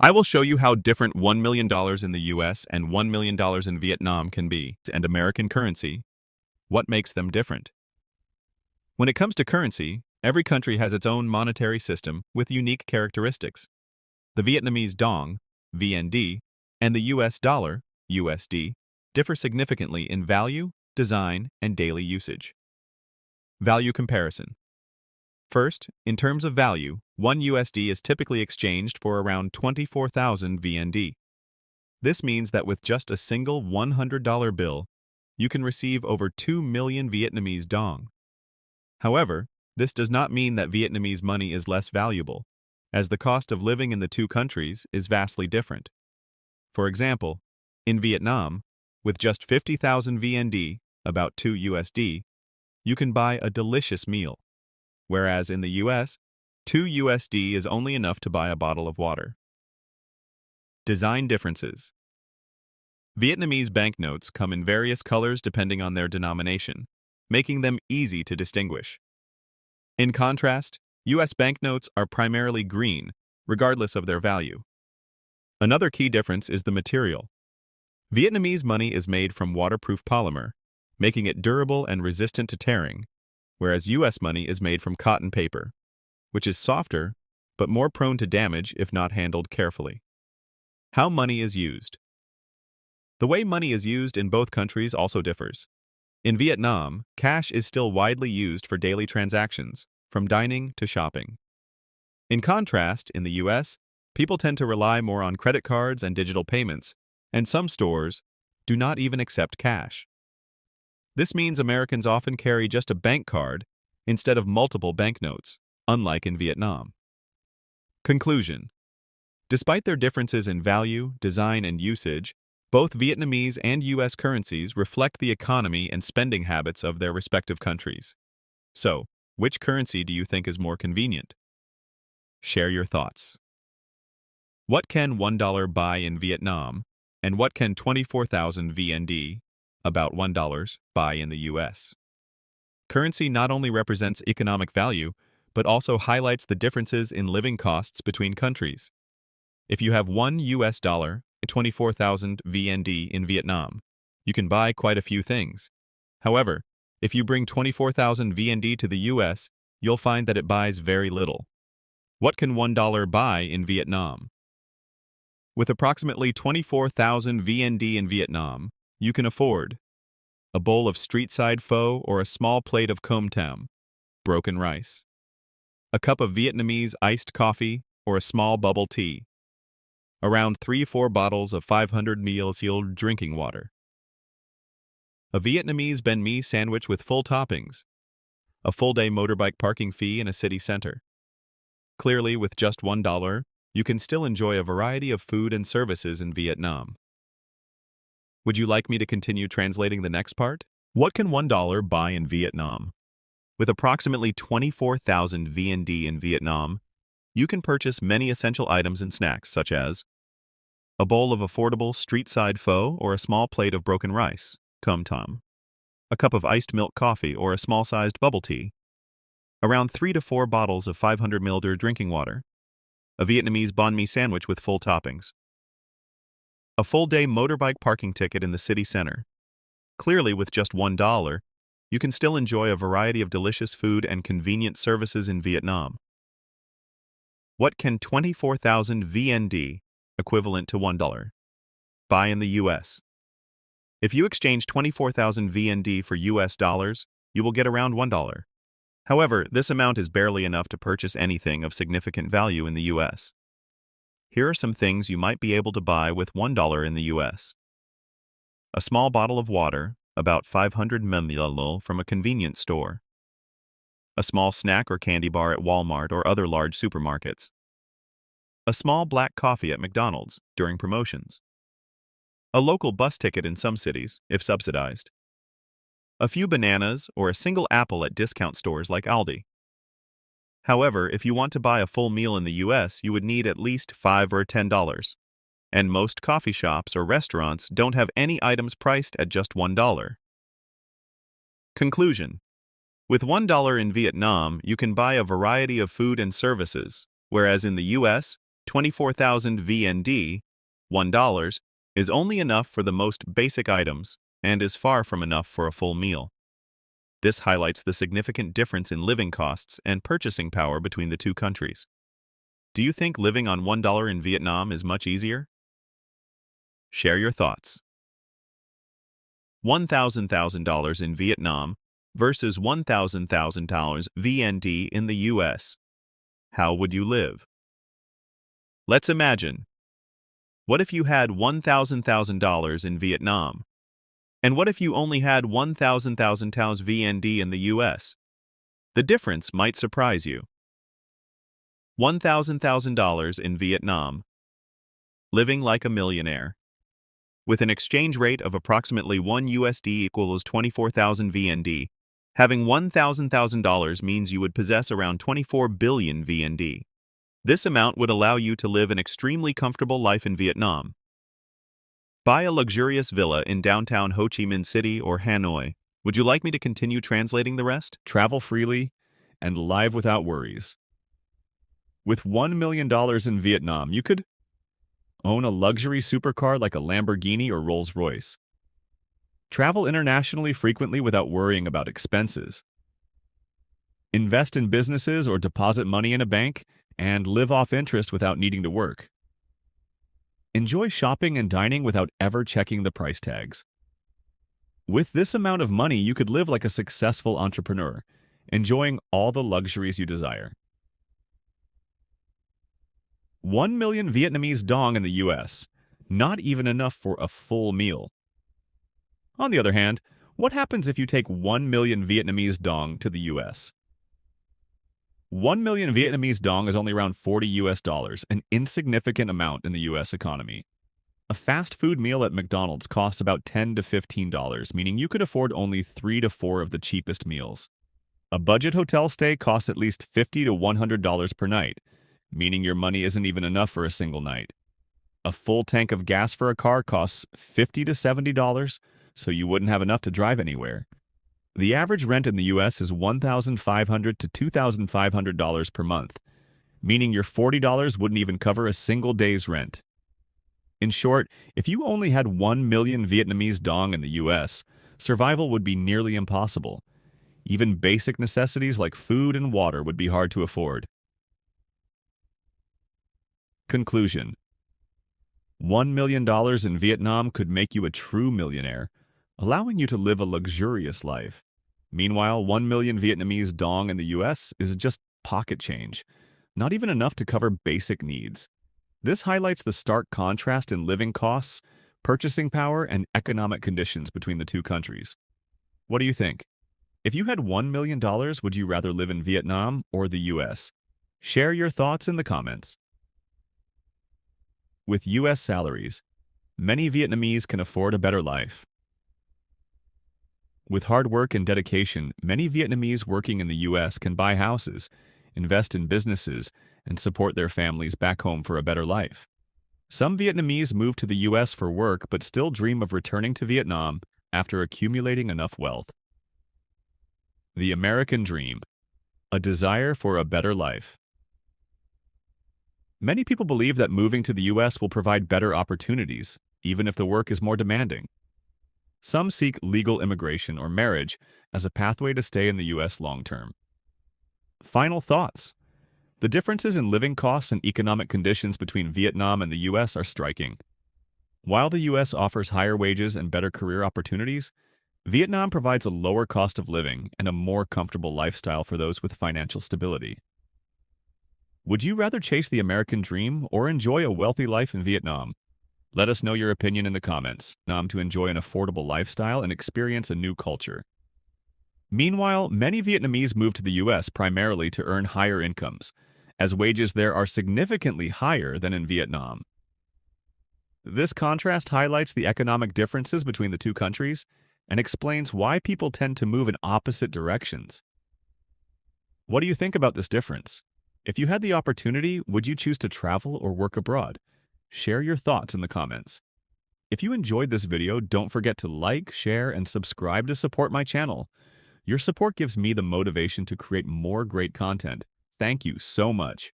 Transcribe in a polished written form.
I will show you how different $1 million in the US and $1 million in Vietnam can be, and American currency. What makes them different? When it comes to currency, every country has its own monetary system with unique characteristics. The Vietnamese dong, VND, and the US dollar, USD, differ significantly in value, design, and daily usage. Value comparison. First, in terms of value, 1 USD is typically exchanged for around 24,000 VND. This means that with just a single $100 bill, you can receive over 2 million Vietnamese dong. However, this does not mean that Vietnamese money is less valuable, as the cost of living in the two countries is vastly different. For example, in Vietnam, with just 50,000 VND, about 2 USD, you can buy a delicious meal, whereas in the US, 2 USD is only enough to buy a bottle of water. Design differences. Vietnamese banknotes come in various colors depending on their denomination, making them easy to distinguish. In contrast, US banknotes are primarily green, regardless of their value. Another key difference is the material. Vietnamese money is made from waterproof polymer, making it durable and resistant to tearing, whereas US money is made from cotton paper, which is softer but more prone to damage if not handled carefully. How money is used. The way money is used in both countries also differs. In Vietnam, cash is still widely used for daily transactions, from dining to shopping. In contrast, in the US, people tend to rely more on credit cards and digital payments, and some stores do not even accept cash. This means Americans often carry just a bank card instead of multiple banknotes, unlike in Vietnam. Conclusion. Despite their differences in value, design, and usage, both Vietnamese and US currencies reflect the economy and spending habits of their respective countries. So, which currency do you think is more convenient? Share your thoughts. What can $1 buy in Vietnam, and what can 24,000 VND, about $1, buy in the US? Currency not only represents economic value, but also highlights the differences in living costs between countries. If you have $1 24,000 VND in Vietnam, you can buy quite a few things. However, if you bring 24,000 VND to the US, you'll find that it buys very little. What can $1 buy in Vietnam? With approximately 24,000 VND in Vietnam, you can afford a bowl of street-side pho or a small plate of com tam, broken rice, a cup of Vietnamese iced coffee or a small bubble tea, around 3-4 bottles of 500 ml sealed drinking water, a Vietnamese banh mi sandwich with full toppings, a full-day motorbike parking fee in a city center. Clearly, with just $1, you can still enjoy a variety of food and services in Vietnam. Would you like me to continue translating the next part? What can $1 buy in Vietnam? With approximately 24,000 VND in Vietnam, you can purchase many essential items and snacks such as a bowl of affordable street-side pho or a small plate of broken rice, com tam, a cup of iced milk coffee or a small-sized bubble tea, around 3 to 4 bottles of 500 ml drinking water, a Vietnamese banh mi sandwich with full toppings, a full-day motorbike parking ticket in the city center. Clearly, with just $1, you can still enjoy a variety of delicious food and convenient services in Vietnam. What can 24,000 VND, equivalent to $1, buy in the US? If you exchange 24,000 VND for US dollars, you will get around $1. However, this amount is barely enough to purchase anything of significant value in the US. Here are some things you might be able to buy with $1 in the US. A small bottle of water, about 500 ml from a convenience store. A small snack or candy bar at Walmart or other large supermarkets. A small black coffee at McDonald's during promotions. A local bus ticket in some cities, if subsidized. A few bananas or a single apple at discount stores like Aldi. However, if you want to buy a full meal in the US, you would need at least $5 or $10. And most coffee shops or restaurants don't have any items priced at just $1. Conclusion. With $1 in Vietnam, you can buy a variety of food and services, whereas in the US, 24,000 VND, $1, is only enough for the most basic items and is far from enough for a full meal. This highlights the significant difference in living costs and purchasing power between the two countries. Do you think living on $1 in Vietnam is much easier? Share your thoughts. $1,000 in Vietnam versus $1,000 VND in the US. How would you live? Let's imagine. What if you had $1,000 in Vietnam? And what if you only had $1,000 VND in the US? The difference might surprise you. $1,000 in Vietnam. Living like a millionaire. With an exchange rate of approximately 1 USD equals 24,000 VND, having $1,000 means you would possess around 24 billion VND. This amount would allow you to live an extremely comfortable life in Vietnam. Buy a luxurious villa in downtown Ho Chi Minh City or Hanoi. Would you like me to continue translating the rest? Travel freely and live without worries. With $1 million in Vietnam, you could own a luxury supercar like a Lamborghini or Rolls-Royce. Travel internationally frequently without worrying about expenses. Invest in businesses or deposit money in a bank and live off interest without needing to work. Enjoy shopping and dining without ever checking the price tags. With this amount of money, you could live like a successful entrepreneur, enjoying all the luxuries you desire. 1 million Vietnamese dong in the US, not even enough for a full meal. On the other hand, what happens if you take 1 million Vietnamese dong to the US? 1 million Vietnamese dong is only around $40, an insignificant amount in the US economy. A fast food meal at McDonald's costs about $10 to $15, meaning you could afford only 3 to 4 of the cheapest meals. A budget hotel stay costs at least $50 to $100 per night, meaning your money isn't even enough for a single night. A full tank of gas for a car costs $50 to $70, so you wouldn't have enough to drive anywhere. The average rent in the US is $1,500 to $2,500 per month, meaning your $40 wouldn't even cover a single day's rent. In short, if you only had 1 million Vietnamese dong in the US, survival would be nearly impossible. Even basic necessities like food and water would be hard to afford. Conclusion: $1 million in Vietnam could make you a true millionaire, allowing you to live a luxurious life. Meanwhile, 1 million Vietnamese dong in the US is just pocket change, not even enough to cover basic needs. This highlights the stark contrast in living costs, purchasing power, and economic conditions between the two countries. What do you think? If you had $1 million, would you rather live in Vietnam or the US? Share your thoughts in the comments. With US salaries, many Vietnamese can afford a better life. With hard work and dedication, many Vietnamese working in the US can buy houses, invest in businesses, and support their families back home for a better life. Some Vietnamese move to the US for work but still dream of returning to Vietnam after accumulating enough wealth. The American Dream: a desire for a better life. Many people believe that moving to the US will provide better opportunities, even if the work is more demanding. Some seek legal immigration or marriage as a pathway to stay in the US long term. Final thoughts: the differences in living costs and economic conditions between Vietnam and the US are striking. While the US offers higher wages and better career opportunities, Vietnam provides a lower cost of living and a more comfortable lifestyle for those with financial stability. Would you rather chase the American dream or enjoy a wealthy life in Vietnam? Let us know your opinion in the comments. To enjoy an affordable lifestyle and experience a new culture. Meanwhile, many Vietnamese move to the US primarily to earn higher incomes, as wages there are significantly higher than in Vietnam. This contrast highlights the economic differences between the two countries and explains why people tend to move in opposite directions. What do you think about this difference? If you had the opportunity, would you choose to travel or work abroad? Share your thoughts in the comments. If you enjoyed this video, don't forget to like, share, and subscribe to support my channel. Your support gives me the motivation to create more great content. Thank you so much.